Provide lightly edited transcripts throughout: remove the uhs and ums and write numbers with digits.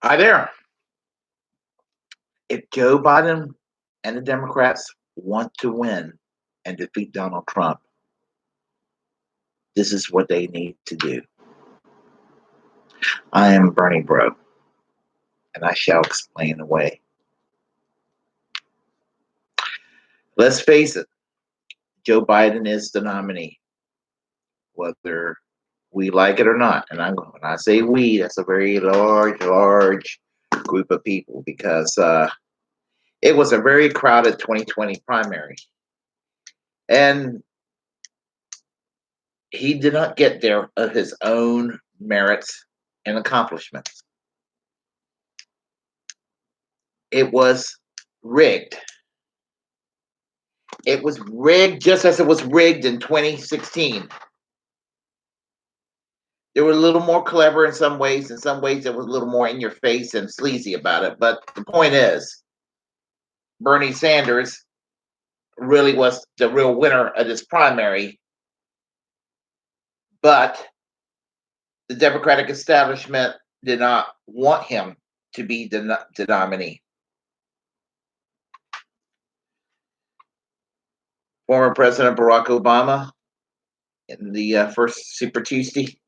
Hi there. If Joe Biden and the Democrats want to win and defeat Donald Trump, this is what they need to do. I am Bernie Bro, and I shall explain away. Let's face it, Joe Biden is the nominee, whether we like it or not. And when I say we, that's a very large group of people because it was a very crowded 2020 primary. And he did not get there of his own merits and accomplishments. It was rigged. It was rigged just as it was rigged in 2016. They were a little more clever in some ways. In some ways, it was a little more in your face and sleazy about it. But the point is, Bernie Sanders really was the real winner of this primary. But the Democratic establishment did not want him to be the nominee. Former President Barack Obama, in the first Super Tuesday,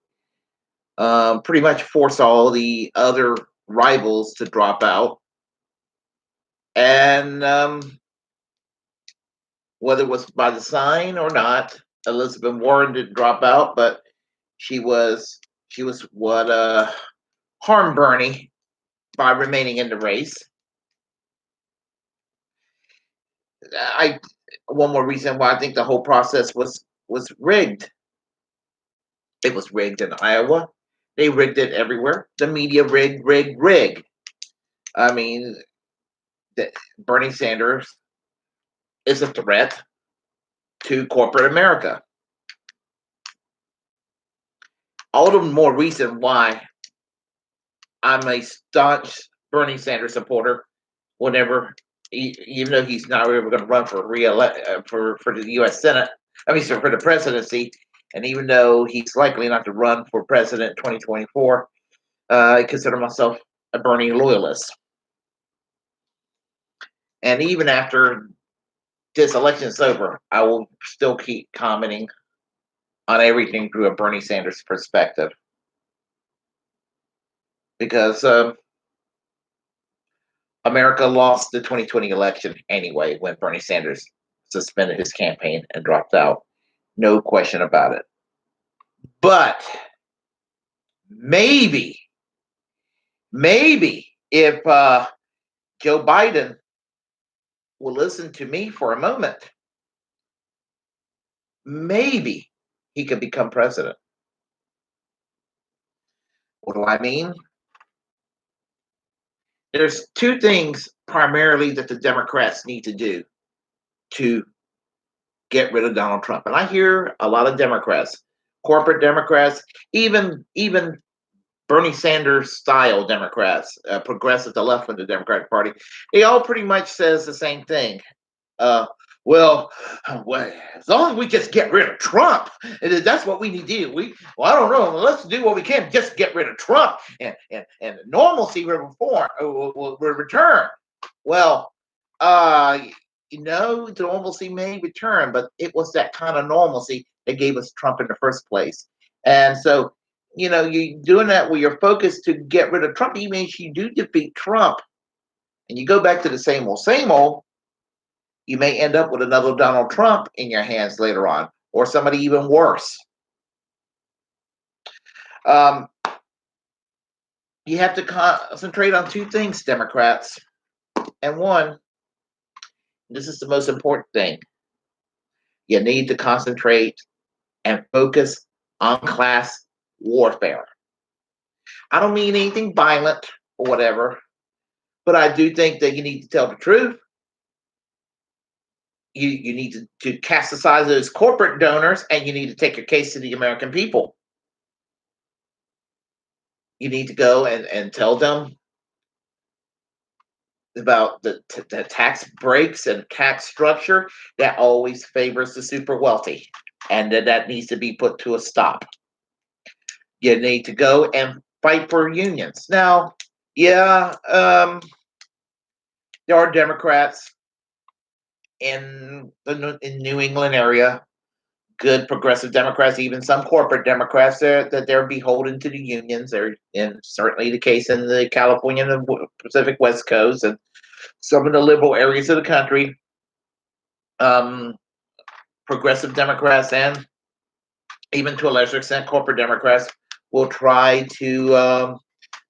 pretty much forced all the other rivals to drop out. And whether it was by design or not, Elizabeth Warren didn't drop out, but she was what harmed Bernie by remaining in the race. One more reason why I think the whole process was rigged. It was rigged in Iowa. They rigged it everywhere. The media rigged. I mean, Bernie Sanders is a threat to corporate America. All the more reason why I'm a staunch Bernie Sanders supporter. Whenever, even though he's not ever going to run for for the U.S. Senate, for the presidency, and even though he's likely not to run for president in 2024, I consider myself a Bernie loyalist. And even after this election is over, I will still keep commenting on everything through a Bernie Sanders perspective. Because America lost the 2020 election anyway when Bernie Sanders suspended his campaign and dropped out. No question about it. But maybe if Joe Biden will listen to me for a moment, maybe he could become president. What do I mean? There's two things primarily that the Democrats need to do to get rid of Donald Trump. And I hear a lot of Democrats, corporate Democrats, even Bernie Sanders style Democrats, progressive to left of the Democratic Party, they all pretty much says the same thing. Well, as long as we just get rid of Trump, that's what we need to do. I don't know. Let's do what we can. Just get rid of Trump, and normalcy will return. Well, normalcy may return, but it was that kind of normalcy that gave us Trump in the first place. And so, you're doing that where you're focused to get rid of Trump. Even if you do defeat Trump, and you go back to the same old. You may end up with another Donald Trump in your hands later on, or somebody even worse. You have to concentrate on two things, Democrats. And one, this is the most important thing. You need to concentrate and focus on class warfare. I don't mean anything violent or whatever, but I do think that you need to tell the truth. You need to cast aside those corporate donors, and you need to take your case to the American people. You need to go and tell them about the tax breaks and tax structure that always favors the super wealthy, and that needs to be put to a stop. You need to go and fight for unions. Now, Yeah, there are Democrats in the in New England area, good progressive Democrats, even some corporate Democrats that they're beholden to the unions. They're and certainly the case in the California and the Pacific West Coast and some of the liberal areas of the country. Um, Progressive Democrats and even to a lesser extent corporate Democrats will try to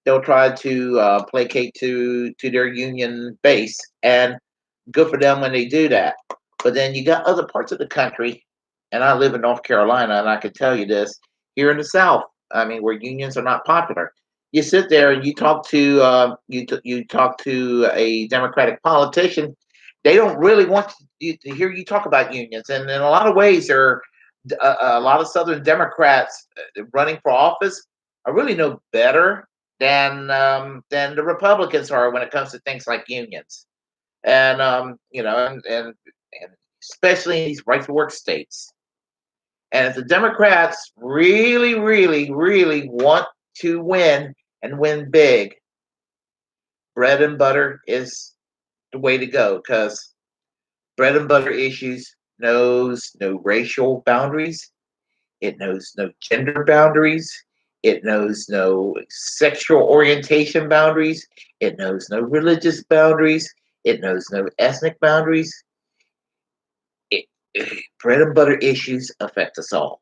they'll try to placate to their union base, and good for them when they do that. But then you got other parts of the country, and I live in North Carolina, and I can tell you this here in the South. I mean, where unions are not popular. You sit there and you talk to you talk to a Democratic politician. They don't really want to hear you talk about unions, and in a lot of ways, there a lot of Southern Democrats running for office are really no better than the Republicans are when it comes to things like unions, and you know, and especially in these right to work states. And if the Democrats really, really, really want to win and win big, bread and butter is the way to go because bread and butter issues knows no racial boundaries. It knows no gender boundaries. It knows no sexual orientation boundaries. It knows no religious boundaries. It knows no ethnic boundaries. It, bread and butter issues affect us all.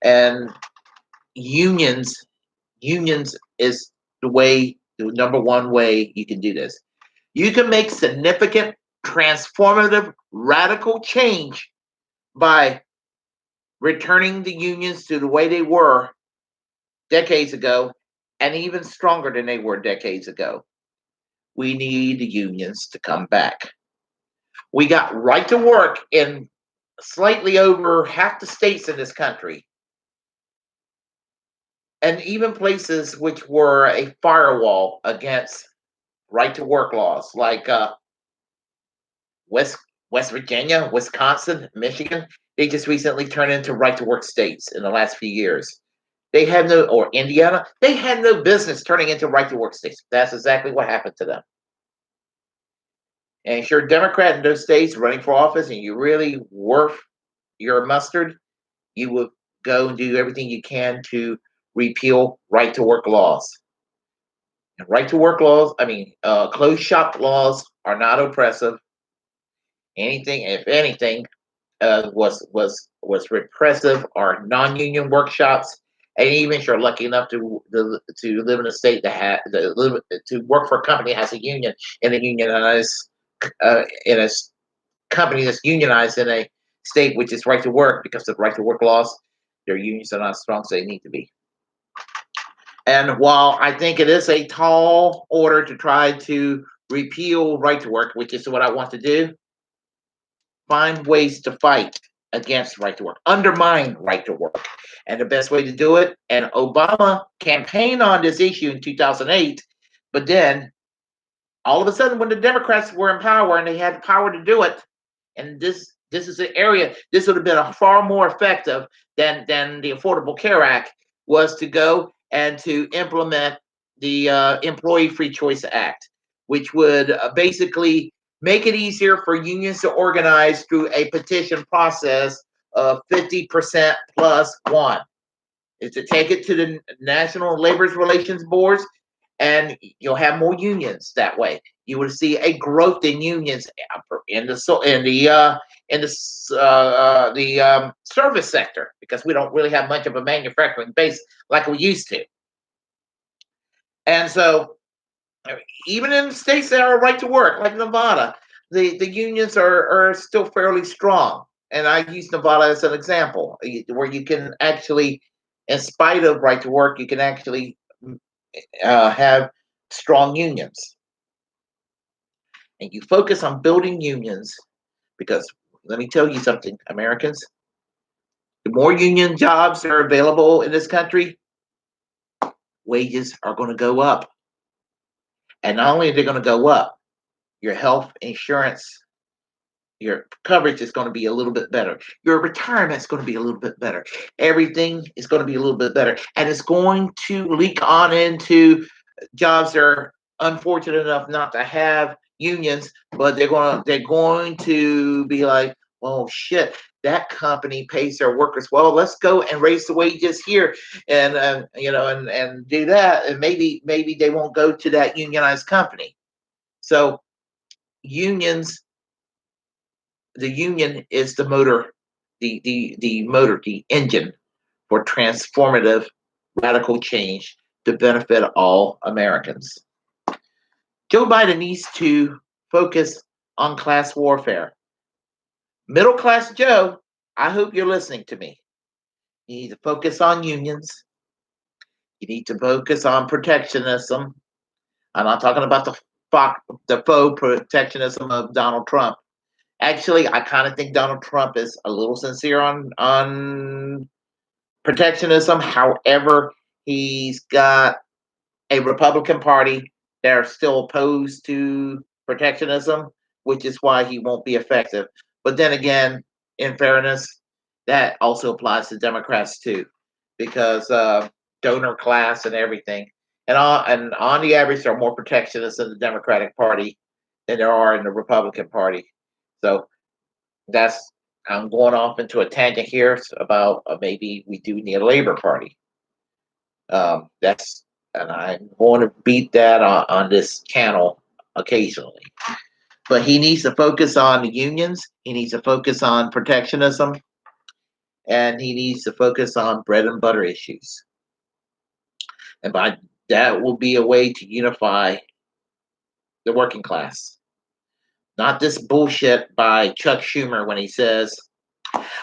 And unions, unions is the number one way you can do this. You can make significant, transformative, radical change by returning the unions to the way they were decades ago and even stronger than they were decades ago. We need the unions to come back. We got right to work in slightly over half the states in this country, and even places which were a firewall against right to work laws, like West West Virginia, Wisconsin, Michigan. They just recently turned into right to work states in the last few years. They had no, or Indiana, they had no business turning into right to work states. That's exactly what happened to them. And if you're a Democrat in those states running for office and you really worth your mustard, you will go and do everything you can to repeal right to work laws. And right to work laws, I mean, closed shop laws are not oppressive. Anything, if anything, was repressive are non-union workshops. And even if you're lucky enough to live in a state that to work for a company that has a union in a unionized in a company that's unionized in a state which is right to work because of right to work laws, their unions are not as strong as they need to be. And while I think it is a tall order to try to repeal right to work, which is what I want to do, find ways to fight against right to work, undermine right to work. And the best way to do it, and Obama campaigned on this issue in 2008, but then all of a sudden, when the Democrats were in power and they had the power to do it, and this is an area this would have been a far more effective than the Affordable Care Act was to go and to implement the Employee Free Choice Act, which would basically make it easier for unions to organize through a petition process of 50% plus one. Is to take it to the National Labor Relations Boards, and you'll have more unions that way. You will see a growth in unions in the service sector because we don't really have much of a manufacturing base like we used to. And so, even in states that are right to work, like Nevada, the unions are still fairly strong. And I use Nevada as an example, where you can actually, in spite of right to work, you can actually have strong unions. And you focus on building unions because let me tell you something, Americans, the more union jobs are available in this country, wages are going to go up. And not only are they going to go up, your health insurance, your coverage is going to be a little bit better. Your retirement is going to be a little bit better. Everything is going to be a little bit better. And it's going to leak on into jobs are unfortunate enough not to have unions, but they're going to be like, oh shit, that company pays their workers well. Let's go and raise the wages here, and and do that, and maybe they won't go to that unionized company. So unions, the union is the motor, the engine for transformative radical change to benefit all Americans. Joe Biden needs to focus on class warfare. Middle class Joe, I hope you're listening to me. You need to focus on unions. You need to focus on protectionism. I'm not talking about the faux protectionism of Donald Trump. Actually, I kind of think Donald Trump is a little sincere on protectionism. However, he's got a Republican Party that are still opposed to protectionism, which is why he won't be effective. But then again, in fairness, that also applies to Democrats too, because donor class and everything, and on the average, there are more protectionists in the Democratic Party than there are in the Republican Party. So that's I'm going off into a tangent here about maybe we do need a Labor Party. That's and I'm going to beat that on this channel occasionally. But he needs to focus on the unions. He needs to focus on protectionism, and he needs to focus on bread and butter issues. And by that will be a way to unify the working class. Not this bullshit by Chuck Schumer when he says,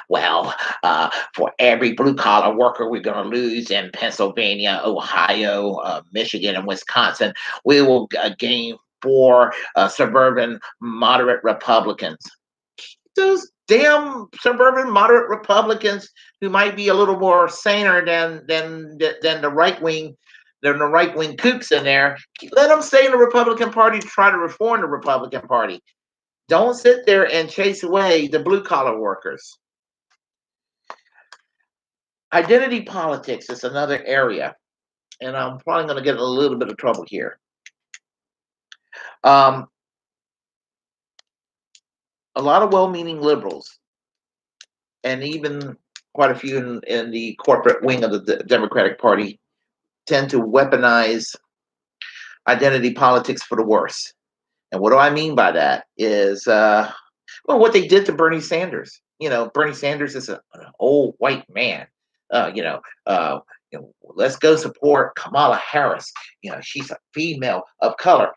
well, for every blue collar worker we're going to lose in Pennsylvania, Ohio, Michigan, and Wisconsin, we will gain 4 suburban moderate Republicans. Those damn suburban moderate Republicans who might be a little more saner than the right wing. Than the right wing kooks in there. Let them stay in the Republican Party to try to reform the Republican Party. Don't sit there and chase away the blue collar workers. Identity politics is another area, and I'm probably going to get in a little bit of trouble here. A lot of well-meaning liberals, and even quite a few in the corporate wing of the Democratic Party, tend to weaponize identity politics for the worse. And what do I mean by that is, what they did to Bernie Sanders. Bernie Sanders is an old white man. Uh, you know, uh, let's go support Kamala Harris. She's a female of color,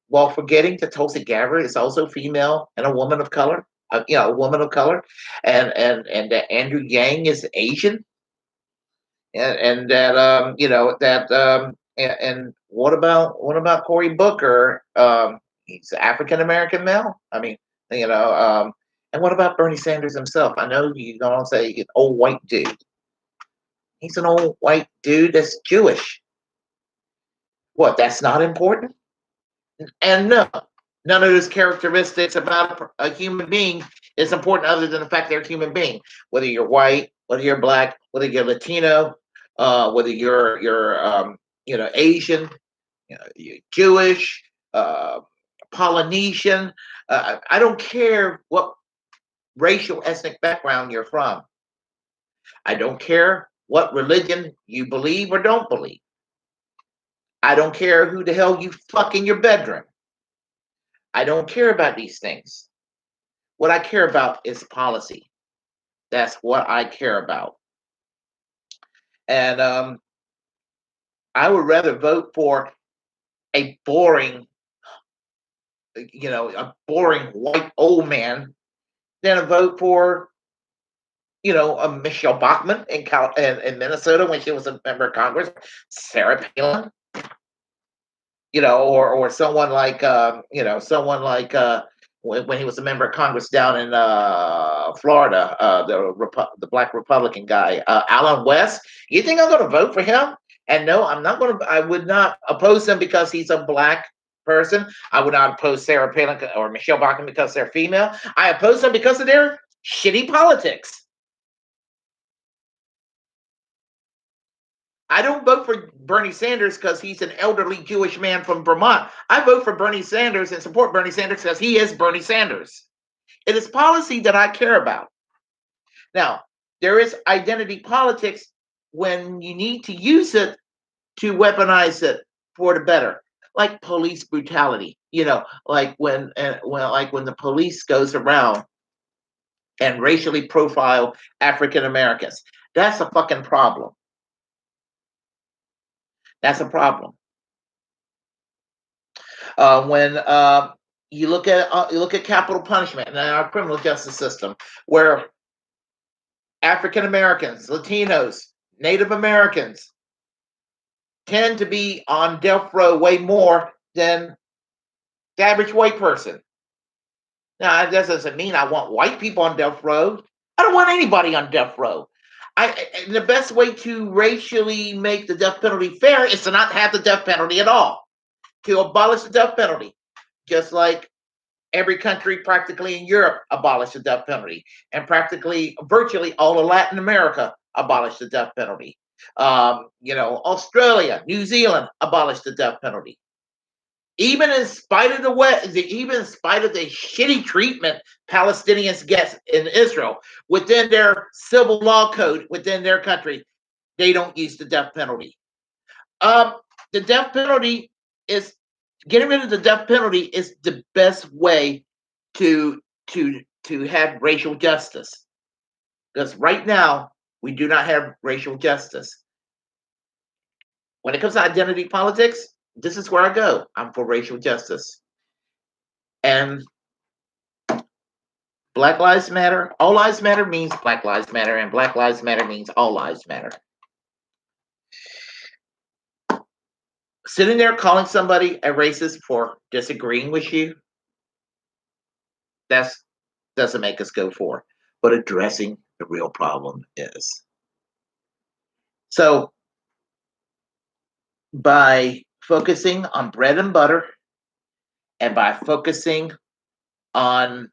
while forgetting that Tulsi Gabbard is also female and a woman of color. A woman of color, and that Andrew Yang is Asian, and that and what about Cory Booker? He's African American male. I mean, and what about Bernie Sanders himself? I know you're gonna say an old white dude. He's an old white dude that's Jewish. What? That's not important? And no, none of those characteristics about a human being is important other than the fact they're a human being. Whether you're white, whether you're black, whether you're Latino, whether you're Asian, you're Jewish, Polynesian. I don't care what racial ethnic background you're from. I don't care what religion you believe or don't believe. I don't care who the hell you fuck in your bedroom. I don't care about these things. What I care about is policy. That's what I care about. And I would rather vote for a boring, a boring white old man than a vote for, a Michelle Bachmann in Minnesota when she was a member of Congress, Sarah Palin, or someone like, when he was a member of Congress down in Florida, the black Republican guy, Alan West. You think I'm going to vote for him? And no, I'm not going to. I would not oppose him because he's a black person. I would not oppose Sarah Palin or Michelle Bachmann because they're female. I oppose them because of their shitty politics. I don't vote for Bernie Sanders because he's an elderly Jewish man from Vermont. I vote for Bernie Sanders and support Bernie Sanders because he is Bernie Sanders. It is policy that I care about. Now, there is identity politics when you need to use it to weaponize it for the better, like police brutality. Like when the police goes around and racially profile African Americans. That's a fucking problem. That's a problem. When you look at capital punishment in our criminal justice system, where African Americans, Latinos, Native Americans tend to be on death row way more than the average white person. Now, that doesn't mean I want white people on death row. I don't want anybody on death row. The best way to racially make the death penalty fair is to not have the death penalty at all, to abolish the death penalty, just like every country practically in Europe abolished the death penalty, and virtually all of Latin America abolished the death penalty. Australia, New Zealand abolished the death penalty. Even in spite of the shitty treatment Palestinians get in Israel within their civil law code within their country, they don't use the death penalty. The death penalty is getting rid of the death penalty is the best way to have racial justice, because right now we do not have racial justice. When it comes to identity politics, this is where I go. I'm for racial justice. And Black Lives Matter, all lives matter means Black Lives Matter, and Black Lives Matter means all lives matter. Sitting there calling somebody a racist for disagreeing with you, that doesn't make us go for. But addressing the real problem is. So by focusing on bread and butter, and by focusing on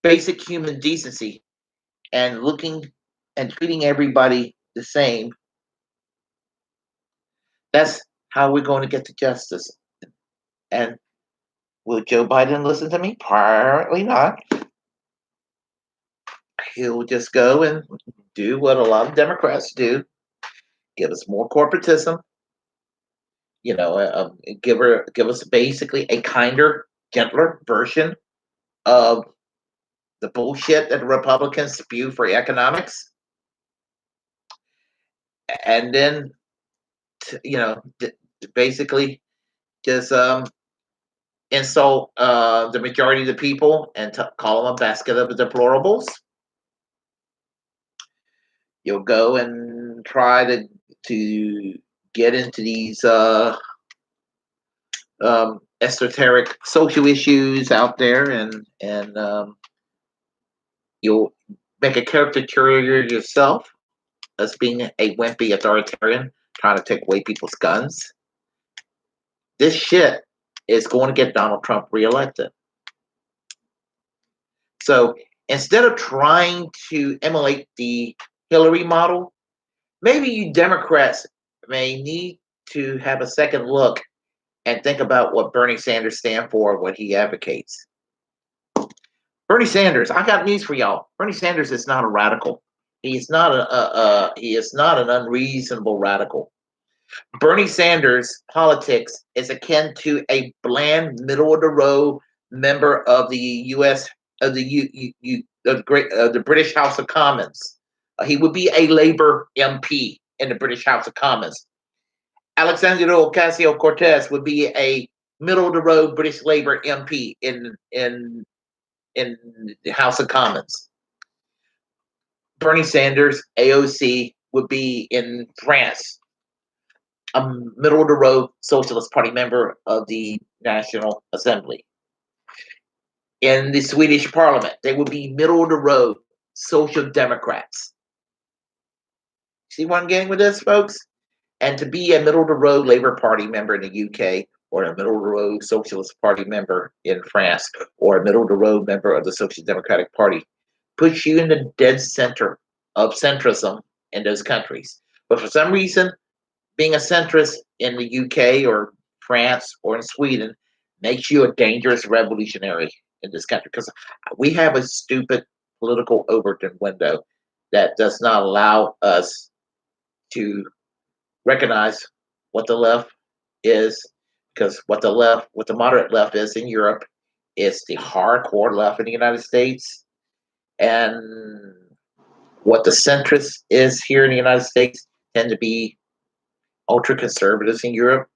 basic human decency and looking and treating everybody the same, that's how we're going to get to justice. And will Joe Biden listen to me? Apparently not. He'll just go and do what a lot of Democrats do, give us more corporatism, give us basically a kinder, gentler version of the bullshit that the Republicans spew for economics. And then, basically just insult the majority of the people and call them a basket of deplorables. You'll go and try to get into these esoteric social issues out there, and you'll make a caricature of yourself as being a wimpy authoritarian trying to take away people's guns. This shit is going to get Donald Trump reelected. So instead of trying to emulate the Hillary model, maybe you Democrats may need to have a second look and think about what Bernie Sanders stands for, what he advocates. Bernie Sanders, I got news for y'all. Bernie Sanders is not a radical. He is not an unreasonable radical. Bernie Sanders' politics is akin to a bland, middle of the road member of the U.S. of the British House of Commons. He would be a Labour MP in the British House of Commons. Alexandria Ocasio-Cortez would be a middle of the road British Labour MP in the House of Commons. Bernie Sanders, AOC, would be in France, a middle of the road Socialist Party member of the National Assembly. In the Swedish Parliament, they would be middle of the road Social Democrats. See what I'm getting with this, folks? And to be a middle of the road Labour Party member in the UK, or a middle of the road Socialist Party member in France, or a middle of the road member of the Social Democratic Party, puts you in the dead center of centrism in those countries. But for some reason, being a centrist in the UK or France or in Sweden makes you a dangerous revolutionary in this country because we have a stupid political Overton window that does not allow us to recognize what the left is, because what the moderate left is in Europe is the hardcore left in the United States, and what the centrist is here in the United States tend to be ultra conservatives in Europe.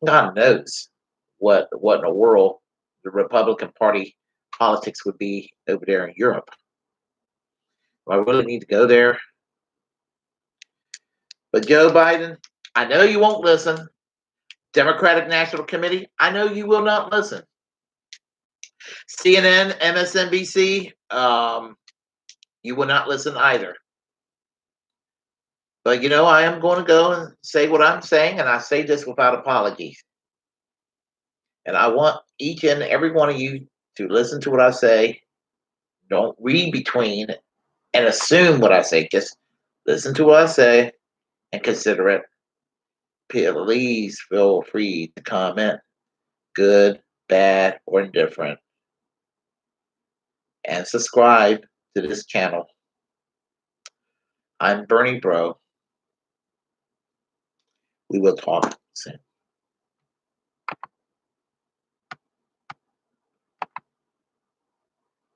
God knows what in the world the Republican Party politics would be over there in Europe. Do I really need to go there? But Joe Biden, I know you won't listen. Democratic National Committee, I know you will not listen. CNN, MSNBC, you will not listen either. But I am going to go and say what I'm saying, and I say this without apology. And I want each and every one of you to listen to what I say. Don't read between and assume what I say. Just listen to what I say and consider it. Please feel free to comment, good, bad, or indifferent. And subscribe to this channel. I'm Bernie Bro. We will talk soon.